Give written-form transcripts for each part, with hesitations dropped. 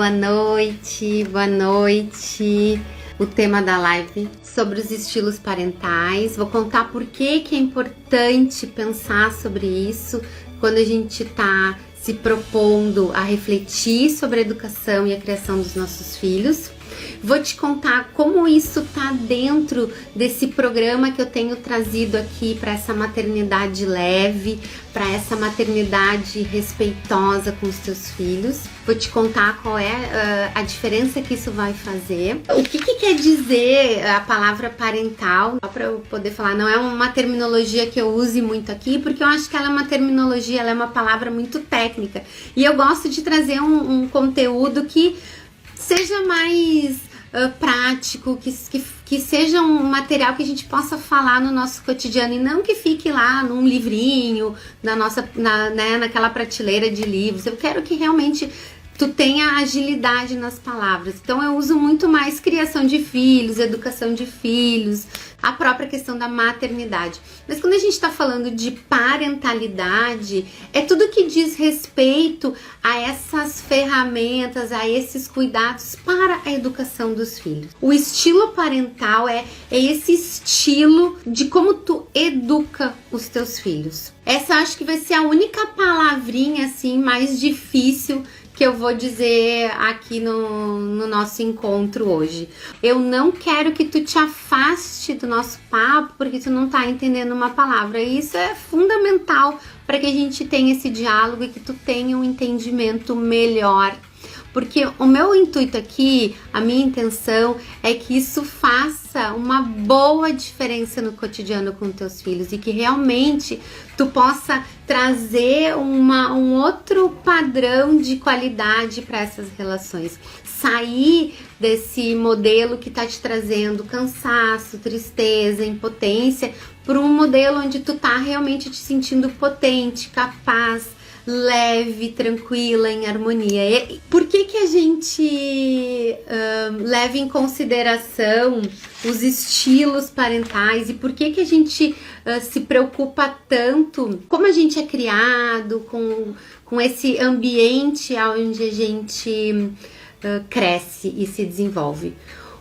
boa noite, boa noite. O tema da live sobre os estilos parentais. Vou contar por que é importante pensar sobre isso quando a gente está se propondo a refletir sobre a educação e a criação dos nossos filhos. Vou te contar como isso está dentro desse programa que eu tenho trazido aqui para essa maternidade leve, para essa maternidade respeitosa com os teus filhos. Vou te contar qual é a diferença que isso vai fazer. O que quer dizer a palavra parental? Só para eu poder falar, não é uma terminologia que eu use muito aqui, porque eu acho que ela é uma terminologia, ela é uma palavra muito técnica. E eu gosto de trazer um conteúdo que seja mais prático, que seja um material que a gente possa falar no nosso cotidiano e não que fique lá num livrinho, naquela prateleira de livros. Eu quero que realmente tu tenha agilidade nas palavras. Então eu uso muito mais criação de filhos, educação de filhos, a própria questão da maternidade. Mas quando a gente está falando de parentalidade, é tudo que diz respeito a essas ferramentas, a esses cuidados para a educação dos filhos. O estilo parental é esse estilo de como tu educa os teus filhos. Essa acho que vai ser a única palavrinha assim mais difícil que eu vou dizer aqui no nosso encontro hoje. Eu não quero que tu te afaste do nosso papo porque tu não tá entendendo uma palavra. E isso é fundamental para que a gente tenha esse diálogo e que tu tenha um entendimento melhor. Porque o meu intuito aqui, a minha intenção é que isso faça uma boa diferença no cotidiano com teus filhos e que realmente tu possa trazer um outro padrão de qualidade para essas relações. Sair desse modelo que tá te trazendo cansaço, tristeza, impotência, para um modelo onde tu tá realmente te sentindo potente, capaz, leve, tranquila, em harmonia. E por que a gente leva em consideração os estilos parentais e por que a gente se preocupa tanto como a gente é criado, com esse ambiente onde a gente cresce e se desenvolve?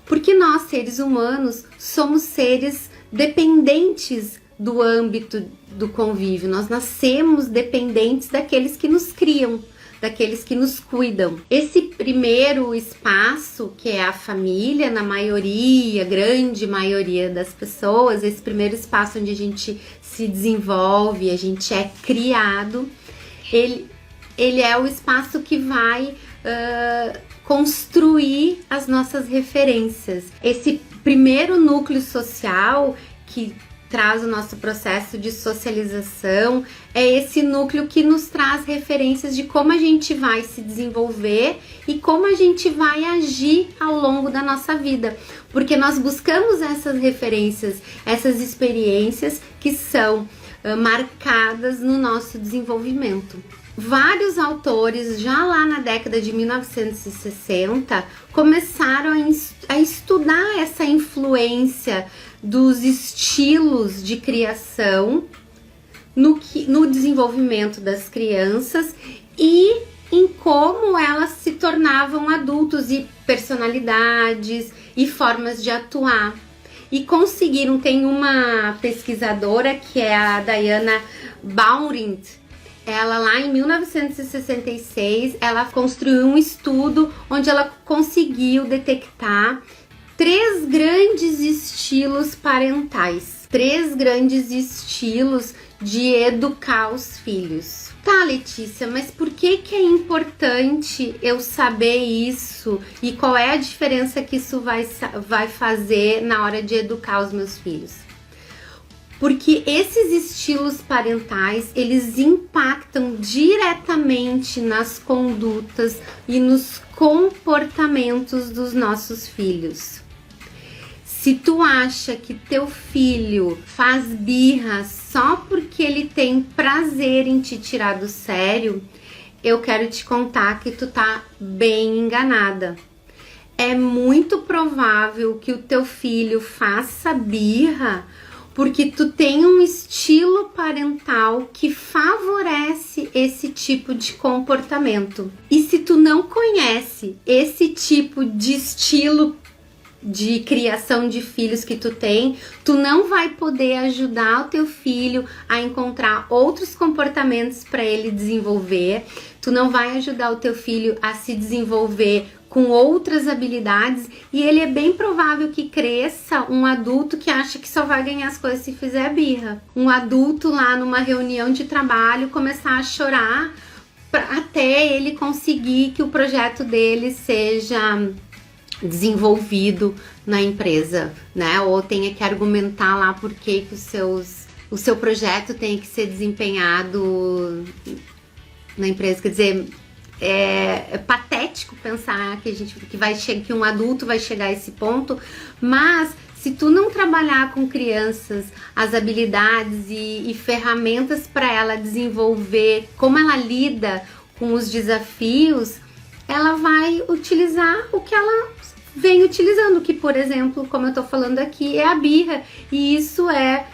Porque nós, seres humanos, somos seres dependentes do âmbito do convívio. Nós nascemos dependentes daqueles que nos criam, daqueles que nos cuidam. Esse primeiro espaço, que é a família, na maioria, grande maioria das pessoas, esse primeiro espaço onde a gente se desenvolve, a gente é criado, ele é o espaço que vai construir as nossas referências. Esse primeiro núcleo social que traz o nosso processo de socialização, é esse núcleo que nos traz referências de como a gente vai se desenvolver e como a gente vai agir ao longo da nossa vida, porque nós buscamos essas referências, essas experiências que são marcadas no nosso desenvolvimento. Vários autores, já lá na década de 1960, começaram a estudar essa influência dos estilos de criação no desenvolvimento das crianças e em como elas se tornavam adultos e personalidades e formas de atuar. E conseguiram, tem uma pesquisadora que é a Diana Baumrind. Ela lá em 1966, ela construiu um estudo onde ela conseguiu detectar 3 grandes estilos parentais, 3 grandes estilos de educar os filhos. Tá, Letícia, mas por que é importante eu saber isso e qual é a diferença que isso vai fazer na hora de educar os meus filhos? Porque esses estilos parentais, eles impactam diretamente nas condutas e nos comportamentos dos nossos filhos. Se tu acha que teu filho faz birra só porque ele tem prazer em te tirar do sério, eu quero te contar que tu tá bem enganada. É muito provável que o teu filho faça birra porque tu tem um estilo parental que favorece esse tipo de comportamento. E se tu não conhece esse tipo de estilo de criação de filhos que tu tem, tu não vai poder ajudar o teu filho a encontrar outros comportamentos para ele desenvolver, tu não vai ajudar o teu filho a se desenvolver com outras habilidades, e ele é bem provável que cresça um adulto que acha que só vai ganhar as coisas se fizer birra. Um adulto lá numa reunião de trabalho começar a chorar até ele conseguir que o projeto dele seja desenvolvido na empresa, né? Ou tenha que argumentar lá por que o seu projeto tem que ser desempenhado na empresa. Quer dizer, é patético pensar que um adulto vai chegar a esse ponto, mas se tu não trabalhar com crianças as habilidades e ferramentas para ela desenvolver como ela lida com os desafios, ela vai utilizar o que ela vem utilizando, que, por exemplo, como eu tô falando aqui, é a birra. E isso é,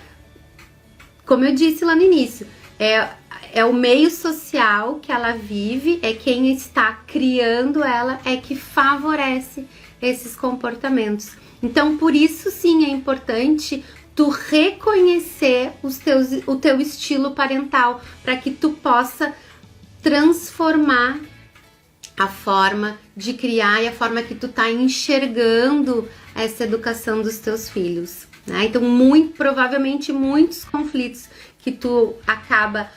como eu disse lá no início, é o meio social que ela vive, é quem está criando ela, é que favorece esses comportamentos. Então, por isso sim é importante tu reconhecer o teu estilo parental, para que tu possa transformar a forma de criar e a forma que tu tá enxergando essa educação dos teus filhos, né? Então, muito provavelmente muitos conflitos que tu acaba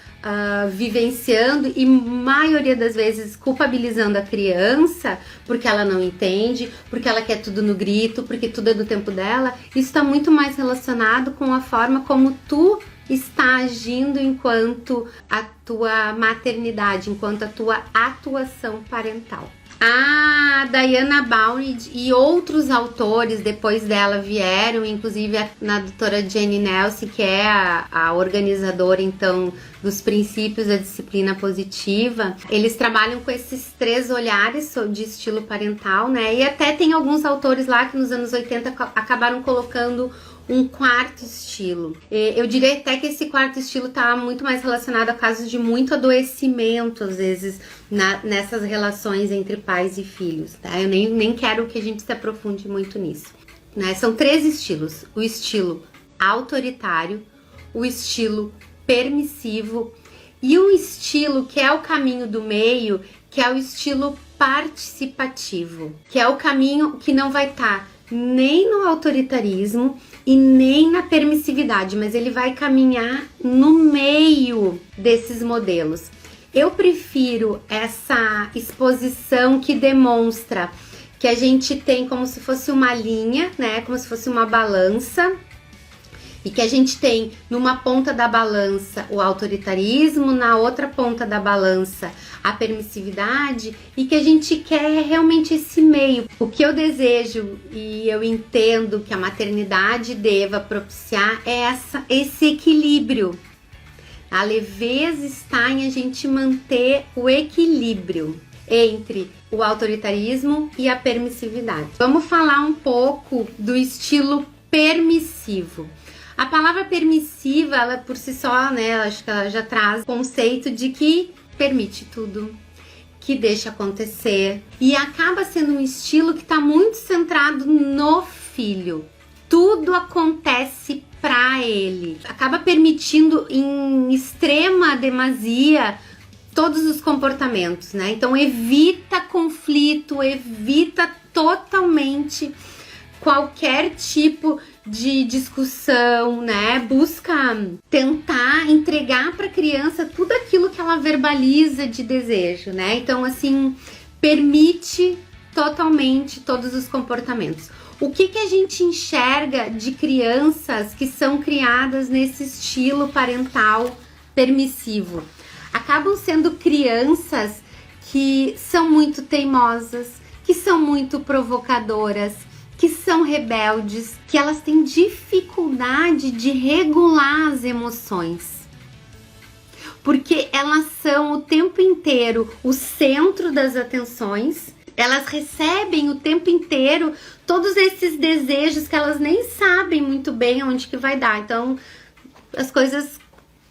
vivenciando, e maioria das vezes culpabilizando a criança porque ela não entende, porque ela quer tudo no grito, porque tudo é do tempo dela, isso está muito mais relacionado com a forma como tu está agindo enquanto a tua maternidade, enquanto a tua atuação parental. A Diana Baunid e outros autores depois dela vieram, inclusive a doutora Jenny Nelson, que é a organizadora então dos princípios da disciplina positiva. Eles trabalham com esses 3 olhares de estilo parental, né? E até tem alguns autores lá que nos anos 80 acabaram colocando um 4º estilo. Eu diria até que esse 4º estilo está muito mais relacionado a casos de muito adoecimento, às vezes, nessas relações entre pais e filhos, tá? Eu nem quero que a gente se aprofunde muito nisso, né? São 3 estilos: o estilo autoritário, o estilo permissivo e um estilo que é o caminho do meio, que é o estilo participativo, que é o caminho que não vai estar nem no autoritarismo e nem na permissividade, mas ele vai caminhar no meio desses modelos. Eu prefiro essa exposição que demonstra que a gente tem como se fosse uma linha, né, como se fosse uma balança, e que a gente tem numa ponta da balança o autoritarismo, na outra ponta da balança a permissividade, e que a gente quer realmente esse meio. O que eu desejo e eu entendo que a maternidade deva propiciar é esse equilíbrio. A leveza está em a gente manter o equilíbrio entre o autoritarismo e a permissividade. Vamos falar um pouco do estilo permissivo. A palavra permissiva, ela por si só, né, acho que ela já traz o conceito de que permite tudo, que deixa acontecer, e acaba sendo um estilo que está muito centrado no filho. Tudo acontece para ele. Acaba permitindo em extrema demasia todos os comportamentos, né? Então evita conflito, evita totalmente qualquer tipo de discussão, né? Busca tentar entregar para a criança tudo aquilo que ela verbaliza de desejo, né? Então, assim, permite totalmente todos os comportamentos. O que a gente enxerga de crianças que são criadas nesse estilo parental permissivo? Acabam sendo crianças que são muito teimosas, que são muito provocadoras, que são rebeldes, que elas têm dificuldade de regular as emoções. Porque elas são o tempo inteiro o centro das atenções, Elas recebem o tempo inteiro todos esses desejos que elas nem sabem muito bem onde que vai dar. Então, as coisas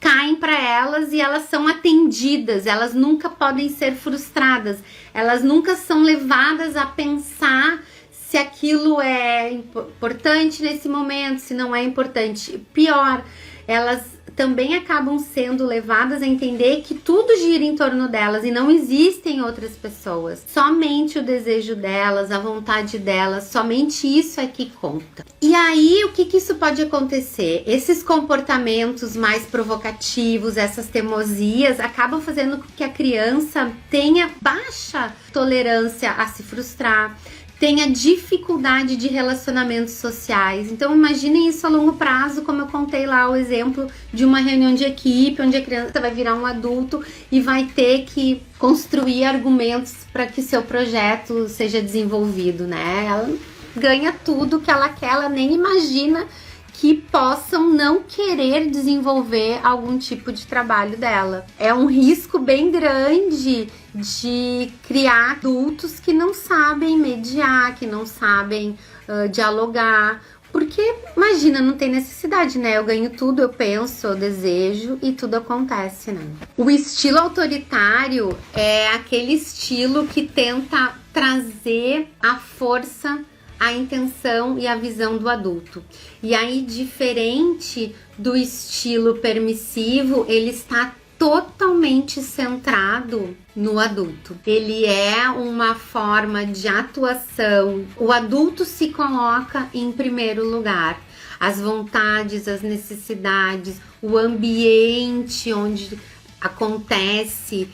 caem para elas e elas são atendidas, elas nunca podem ser frustradas, elas nunca são levadas a pensar se aquilo é importante nesse momento, se não é importante. Pior, elas também acabam sendo levadas a entender que tudo gira em torno delas e não existem outras pessoas. Somente o desejo delas, a vontade delas, somente isso é que conta. E aí, o que isso pode acontecer? Esses comportamentos mais provocativos, essas teimosias, acabam fazendo com que a criança tenha baixa tolerância a se frustrar, tenha dificuldade de relacionamentos sociais. Então imaginem isso a longo prazo, como eu contei lá o exemplo de uma reunião de equipe, onde a criança vai virar um adulto e vai ter que construir argumentos para que seu projeto seja desenvolvido, né? Ela ganha tudo que ela quer, ela nem imagina que possam não querer desenvolver algum tipo de trabalho dela. É um risco bem grande de criar adultos que não sabem mediar, que não sabem dialogar, porque imagina, não tem necessidade, né? Eu ganho tudo, eu penso, eu desejo e tudo acontece, né? O estilo autoritário é aquele estilo que tenta trazer a força, a intenção e a visão do adulto. E aí, diferente do estilo permissivo, ele está totalmente centrado no adulto. Ele é uma forma de atuação. O adulto se coloca em primeiro lugar. As vontades, as necessidades, o ambiente onde acontece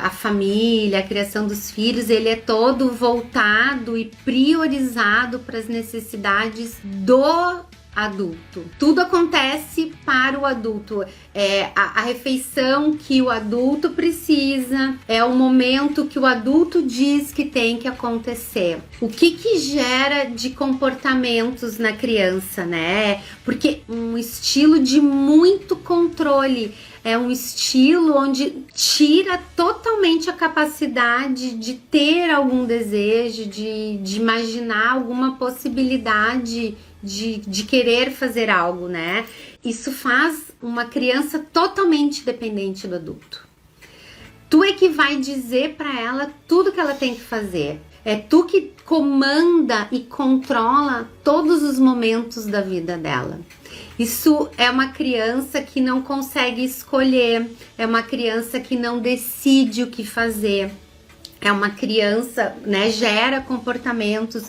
a família, a criação dos filhos, ele é todo voltado e priorizado para as necessidades do adulto. Tudo acontece para o adulto. É a refeição que o adulto precisa, é o momento que o adulto diz que tem que acontecer. O que gera de comportamentos na criança, né? Porque um estilo de muito controle, é um estilo onde tira totalmente a capacidade de ter algum desejo, de imaginar alguma possibilidade de querer fazer algo, né? Isso faz uma criança totalmente dependente do adulto. Tu é que vai dizer para ela tudo que ela tem que fazer. É tu que comanda e controla todos os momentos da vida dela. Isso é uma criança que não consegue escolher, é uma criança que não decide o que fazer. É uma criança, né, gera comportamentos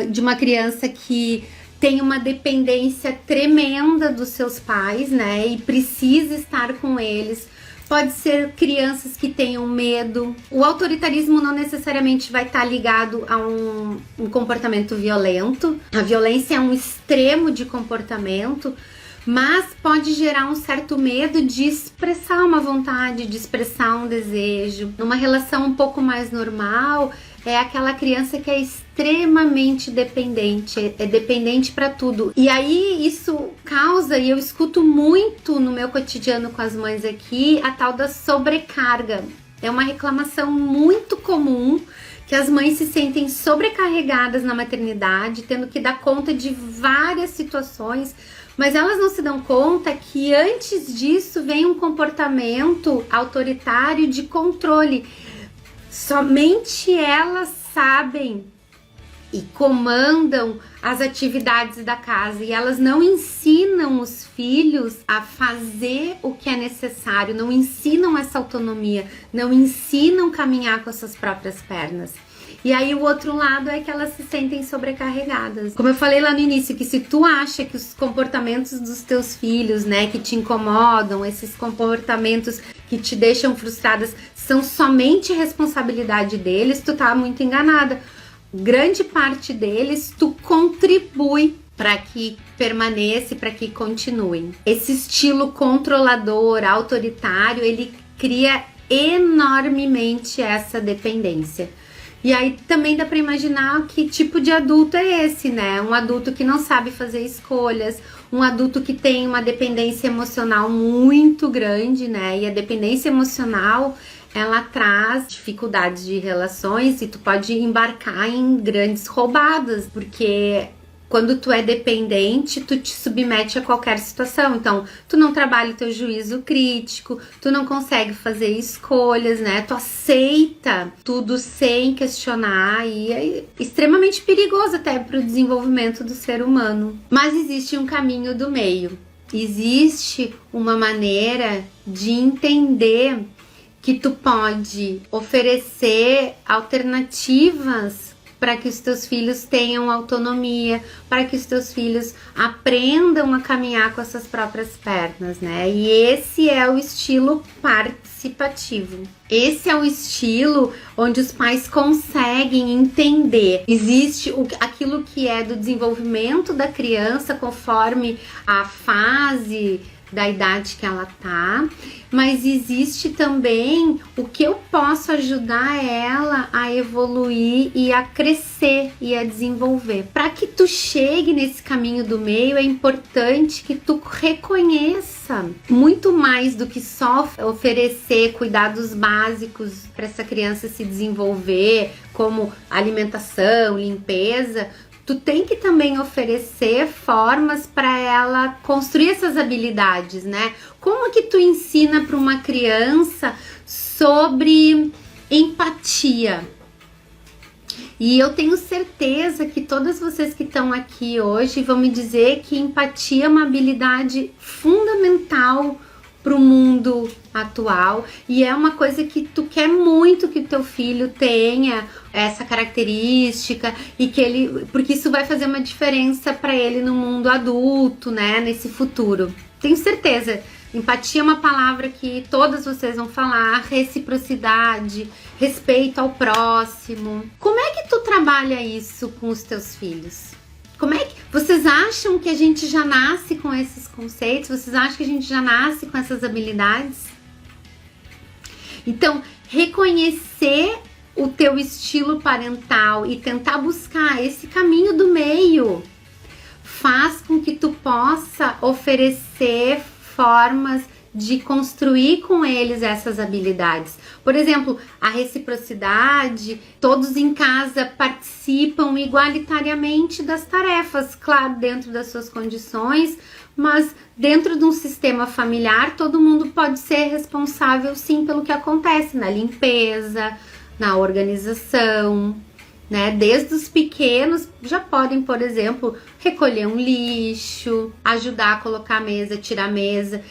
de uma criança que tem uma dependência tremenda dos seus pais, né, e precisa estar com eles. Pode ser crianças que tenham medo. O autoritarismo não necessariamente vai estar ligado a um comportamento violento. A violência é um extremo de comportamento, mas pode gerar um certo medo de expressar uma vontade, de expressar um desejo. Numa relação um pouco mais normal, é aquela criança que é extremamente dependente, é dependente para tudo. E aí isso causa, e eu escuto muito no meu cotidiano com as mães aqui, a tal da sobrecarga. É uma reclamação muito comum que as mães se sentem sobrecarregadas na maternidade, tendo que dar conta de várias situações, mas elas não se dão conta que antes disso vem um comportamento autoritário de controle. Somente elas sabem e comandam as atividades da casa e elas não ensinam os filhos a fazer o que é necessário, não ensinam essa autonomia, não ensinam a caminhar com as suas próprias pernas. E aí o outro lado é que elas se sentem sobrecarregadas. Como eu falei lá no início, que se tu acha que os comportamentos dos teus filhos, né, que te incomodam, esses comportamentos que te deixam frustradas, são somente responsabilidade deles, tu tá muito enganada. Grande parte deles tu contribui para que permaneça, para que continuem. Esse estilo controlador, autoritário, ele cria enormemente essa dependência. E aí também dá para imaginar que tipo de adulto é esse, né? Um adulto que não sabe fazer escolhas, um adulto que tem uma dependência emocional muito grande, né? E a dependência emocional ela traz dificuldades de relações e tu pode embarcar em grandes roubadas, porque quando tu é dependente, tu te submete a qualquer situação. Então, tu não trabalha o teu juízo crítico, tu não consegue fazer escolhas, né? Tu aceita tudo sem questionar e é extremamente perigoso até para o desenvolvimento do ser humano. Mas existe um caminho do meio. Existe uma maneira de entender que tu pode oferecer alternativas para que os teus filhos tenham autonomia, para que os teus filhos aprendam a caminhar com as suas próprias pernas, né? E esse é o estilo participativo. Esse é o estilo onde os pais conseguem entender. Existe aquilo que é do desenvolvimento da criança conforme a fase da idade que ela tá, mas existe também o que eu posso ajudar ela a evoluir e a crescer e a desenvolver. Para que tu chegue nesse caminho do meio, é importante que tu reconheça muito mais do que só oferecer cuidados básicos para essa criança se desenvolver, como alimentação, limpeza. Tu tem que também oferecer formas para ela construir essas habilidades, né? Como que tu ensina para uma criança sobre empatia? E eu tenho certeza que todas vocês que estão aqui hoje vão me dizer que empatia é uma habilidade fundamental para o mundo atual e é uma coisa que tu quer muito que o teu filho tenha essa característica e que ele, porque isso vai fazer uma diferença para ele no mundo adulto, né, nesse futuro. Tenho certeza. Empatia é uma palavra que todas vocês vão falar, reciprocidade, respeito ao próximo. Como é que tu trabalha isso com os teus filhos? Como é que vocês acham que a gente já nasce com esses conceitos? Vocês acham que a gente já nasce com essas habilidades? Então, reconhecer o teu estilo parental e tentar buscar esse caminho do meio faz com que tu possa oferecer formas de construir com eles essas habilidades. Por exemplo, a reciprocidade, todos em casa participam igualitariamente das tarefas, claro, dentro das suas condições, mas dentro de um sistema familiar, todo mundo pode ser responsável sim pelo que acontece na limpeza, na organização, né? Desde os pequenos já podem, por exemplo, recolher um lixo, ajudar a colocar a mesa, tirar a mesa.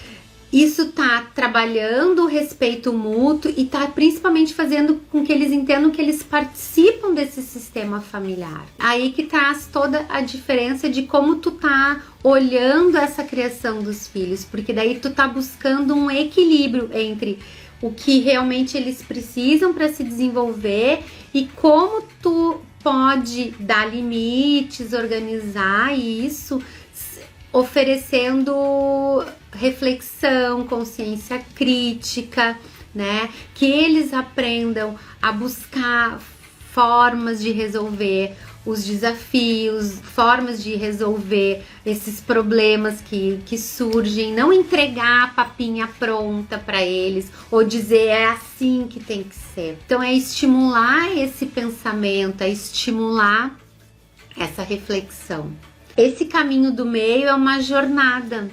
Isso tá trabalhando o respeito mútuo e tá principalmente fazendo com que eles entendam que eles participam desse sistema familiar. Aí que traz toda a diferença de como tu tá olhando essa criação dos filhos, porque daí tu tá buscando um equilíbrio entre o que realmente eles precisam para se desenvolver e como tu pode dar limites, organizar isso, oferecendo reflexão, consciência crítica, né? Que eles aprendam a buscar formas de resolver os desafios, formas de resolver esses problemas que surgem, não entregar a papinha pronta para eles ou dizer é assim que tem que ser. Então é estimular esse pensamento, é estimular essa reflexão. Esse caminho do meio é uma jornada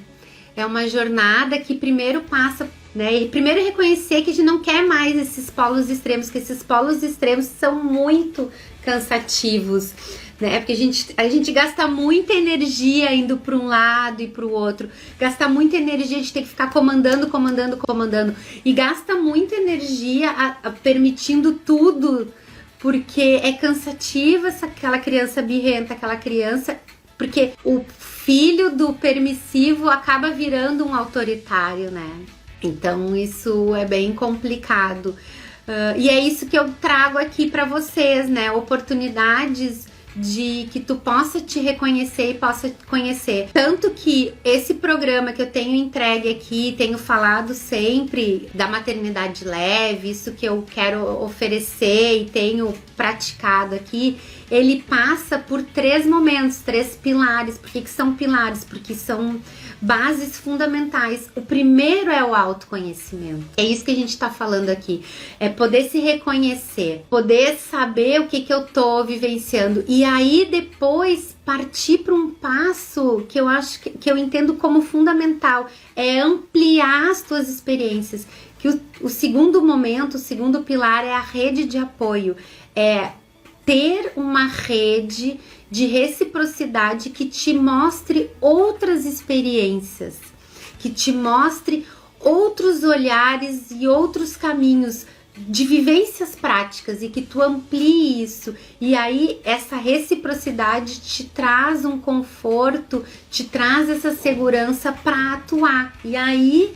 que primeiro passa, né? E primeiro reconhecer que a gente não quer mais esses polos extremos, que esses polos extremos são muito cansativos, né? Porque a gente gasta muita energia indo para um lado e para o outro, gasta muita energia de ter que ficar comandando, e gasta muita energia permitindo tudo, porque é cansativa aquela criança birrenta, porque o filho do permissivo acaba virando um autoritário, né? Então isso é bem complicado. E é isso que eu trago aqui para vocês, né? Oportunidades de que tu possa te reconhecer e possa te conhecer. Tanto que esse programa que eu tenho entregue aqui, tenho falado sempre da maternidade leve, isso que eu quero oferecer e tenho praticado aqui, ele passa por 3 momentos, 3 pilares. Por que são pilares? Porque são bases fundamentais. O primeiro é o autoconhecimento. É isso que a gente tá falando aqui. É poder se reconhecer, poder saber o que eu tô vivenciando. E aí depois partir para um passo que eu acho que eu entendo como fundamental. É ampliar as tuas experiências. Que o segundo momento, o segundo pilar é a rede de apoio. É ter uma rede de reciprocidade que te mostre outras experiências, que te mostre outros olhares e outros caminhos de vivências práticas e que tu amplie isso. E aí essa reciprocidade te traz um conforto, te traz essa segurança para atuar. E aí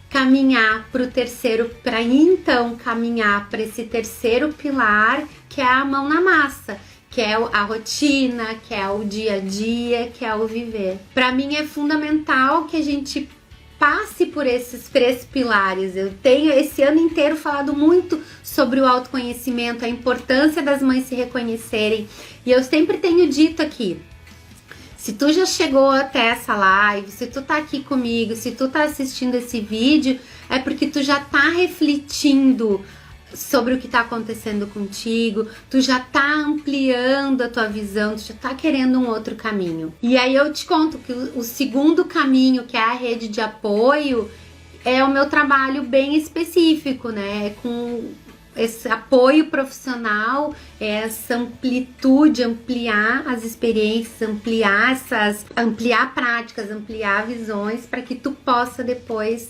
caminhar para o terceiro, para então caminhar para esse terceiro pilar, que é a mão na massa, que é a rotina, que é o dia a dia, que é o viver. Para mim é fundamental que a gente passe por esses 3 pilares. Eu tenho esse ano inteiro falado muito sobre o autoconhecimento, a importância das mães se reconhecerem, e eu sempre tenho dito aqui: se tu já chegou até essa live, se tu tá aqui comigo, se tu tá assistindo esse vídeo, é porque tu já tá refletindo sobre o que tá acontecendo contigo, tu já tá ampliando a tua visão, tu já tá querendo um outro caminho. E aí eu te conto que o segundo caminho, que é a rede de apoio, é o meu trabalho bem específico, né? Com esse apoio profissional, essa amplitude, ampliar as experiências, ampliar práticas, ampliar visões, para que tu possa depois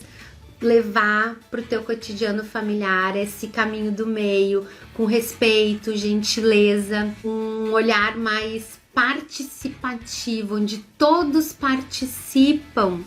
levar para o teu cotidiano familiar esse caminho do meio, com respeito, gentileza, um olhar mais participativo, onde todos participam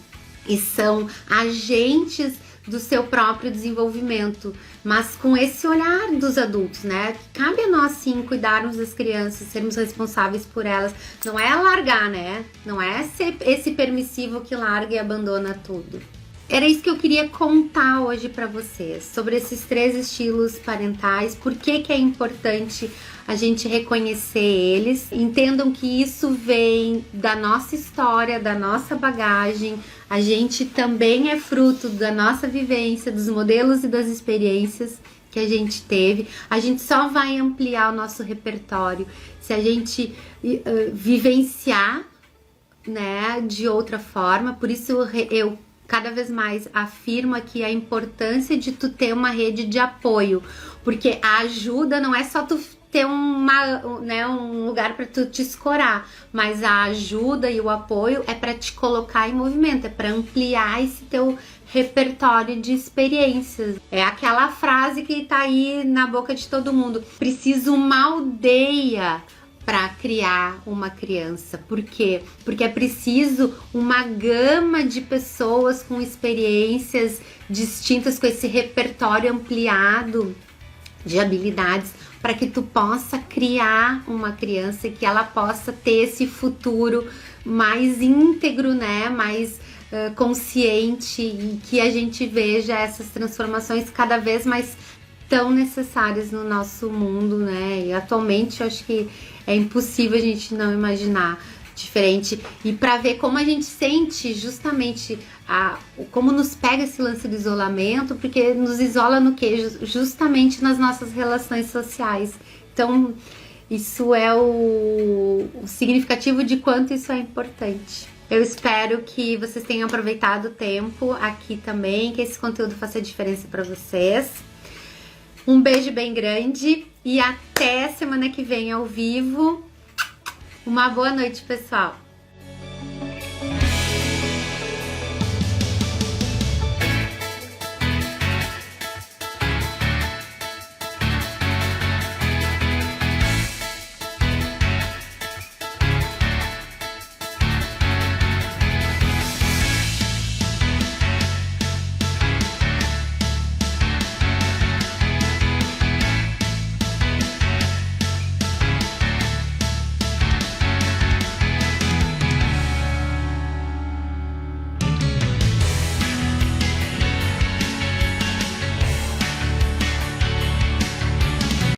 e são agentes do seu próprio desenvolvimento, mas com esse olhar dos adultos, né? Cabe a nós sim cuidarmos das crianças, sermos responsáveis por elas. Não é largar, né? Não é ser esse permissivo que larga e abandona tudo. Era isso que eu queria contar hoje para vocês, sobre esses 3 estilos parentais, por que é importante a gente reconhecer eles. Entendam que isso vem da nossa história, da nossa bagagem, a gente também é fruto da nossa vivência, dos modelos e das experiências que a gente teve. A gente só vai ampliar o nosso repertório se a gente vivenciar, né, de outra forma. Por isso eu cada vez mais afirmo aqui a importância de tu ter uma rede de apoio, porque a ajuda não é só tu ter um lugar para tu te escorar, mas a ajuda e o apoio é para te colocar em movimento, é para ampliar esse teu repertório de experiências. É aquela frase que tá aí na boca de todo mundo: preciso uma aldeia para criar uma criança. Por quê? Porque é preciso uma gama de pessoas com experiências distintas, com esse repertório ampliado de habilidades, para que tu possa criar uma criança e que ela possa ter esse futuro mais íntegro, né? Mais consciente, e que a gente veja essas transformações cada vez mais tão necessárias no nosso mundo, né? E atualmente eu acho que é impossível a gente não imaginar diferente. E para ver como a gente sente justamente como nos pega esse lance do isolamento, porque nos isola no quê? Justamente nas nossas relações sociais. Então isso é o significativo de quanto isso é importante. Eu espero que vocês tenham aproveitado o tempo aqui também, que esse conteúdo faça diferença para vocês. Um beijo bem grande e até semana que vem ao vivo. Uma boa noite, pessoal!